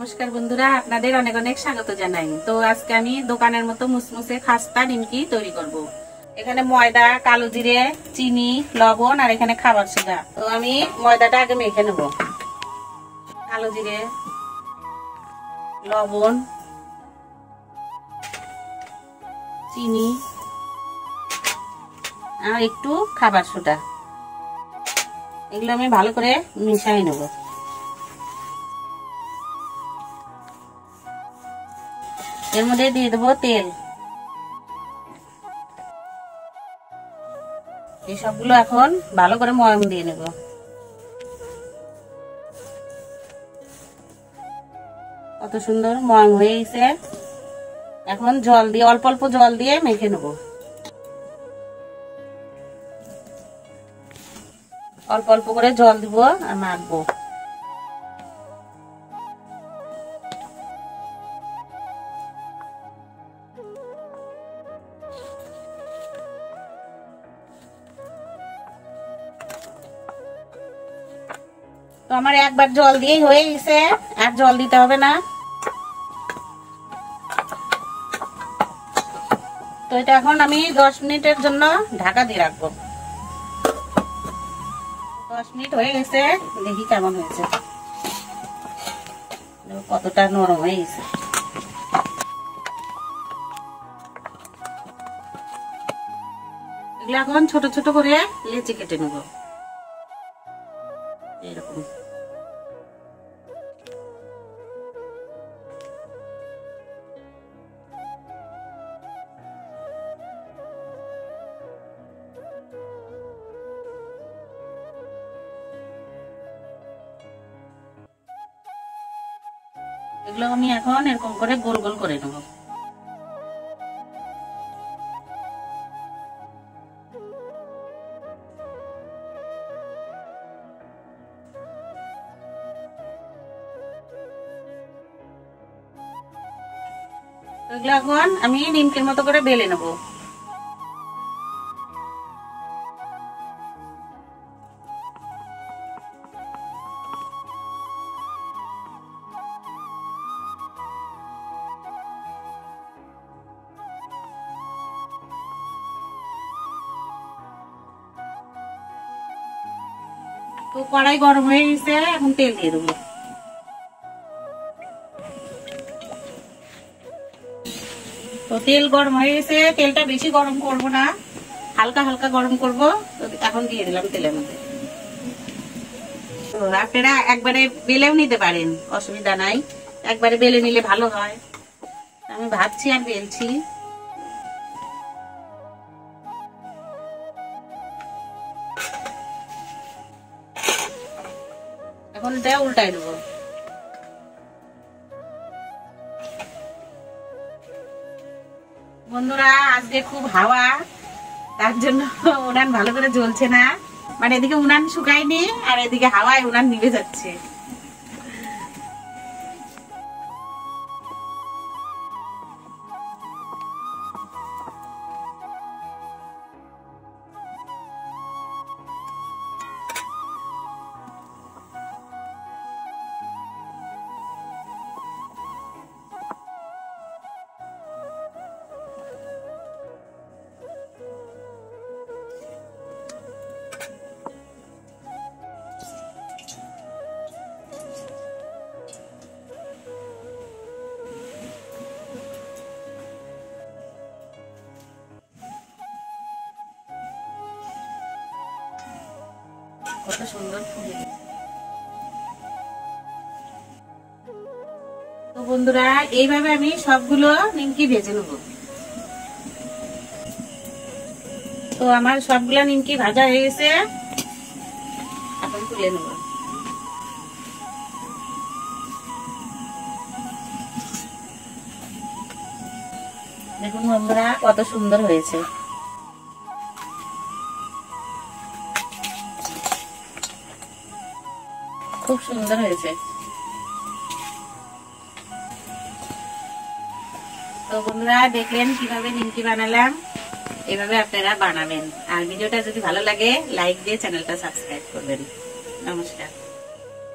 নমস্কার বন্ধুরা, আপনাদের অনেক অনেক স্বাগত জানাই। তো আজকে আমি দোকানের মতো মুসমুসে খাস্তা নিমকি তৈরি করব। এখানে ময়দা, কালো জিরে, চিনি, লবণ আর এখানে খাবার সোডা। তো আমি ময়দাটা আগে মেখে নেব। কালো জিরে, লবণ, চিনি আর একটু খাবার সোডা, এগুলো আমি ভালো করে মিশিয়ে নেব। এর মধ্যে দিয়ে দেবো তেল। এই সবগুলো এখন ভালো করে ময়াম দিয়ে নেব। কত সুন্দর ময়াম হয়ে গেছে। এখন জল দিয়ে অল্প অল্প জল দিয়ে মেখে নেব। অল্প অল্প করে জল দিব আর মাখবো। তো আমার একবার জল দিয়েই হয়ে গেছে, আর জল দিতে হবে না। তো এটা এখন আমি 10 মিনিটের জন্য ঢাকা দিয়ে রাখবো। 10 মিনিট হয়ে গেছে, দেখি কেমন হয়েছে, কতটা নরম হয়ে গেছে। এগুলো এখন ছোট ছোট করে লেচি কেটে নেব। এরকম এগুলো আমি এখন এরকম করে গোল গোল করে নেব। এগুলো এখন আমি নিমকির মতো করে বেলে নেব। তো কড়াই গরম হয়ে গেছে, এখন তেল দিয়ে দেবো। তো তেল গরম হয়ে গেছে, তেলটা বেশি গরম করব না, হালকা হালকা গরম করব। তো এখন দিয়ে দিলাম তেলের মধ্যে। তো আপনারা একবারে বেলেও নিতে পারেন, অসুবিধা নাই, একবারে বেলে নিলে ভালো হয়। আমি ভাবছি আর বেলছি। এখন এটা উল্টাই দেবো। বন্ধুরা, আজকে খুব হাওয়া, তার জন্য উনান ভালো করে জ্বলছে না। মানে এদিকে উনান শুকায়নি আর এদিকে হাওয়ায় উনান নিভে যাচ্ছে। কত সুন্দর ফুলে। তো বন্ধুরা, এইভাবে আমি সবগুলো নিমকি ভেজে নেব। তো আমার সবগুলা নিমকি ভাজা হয়ে গেছে, এখন তুলে নেব। দেখুন বন্ধুরা, কত সুন্দর হয়েছে। খুব সুন্দর হয়েছে। তো বন্ধুরা, দেখলেন কিভাবে নিমকি বানালাম। এভাবে আপনারা বানাবেন। আর ভিডিওটা যদি ভালো লাগে লাইক দিয়ে চ্যানেলটা সাবস্ক্রাইব করবেন। নমস্কার।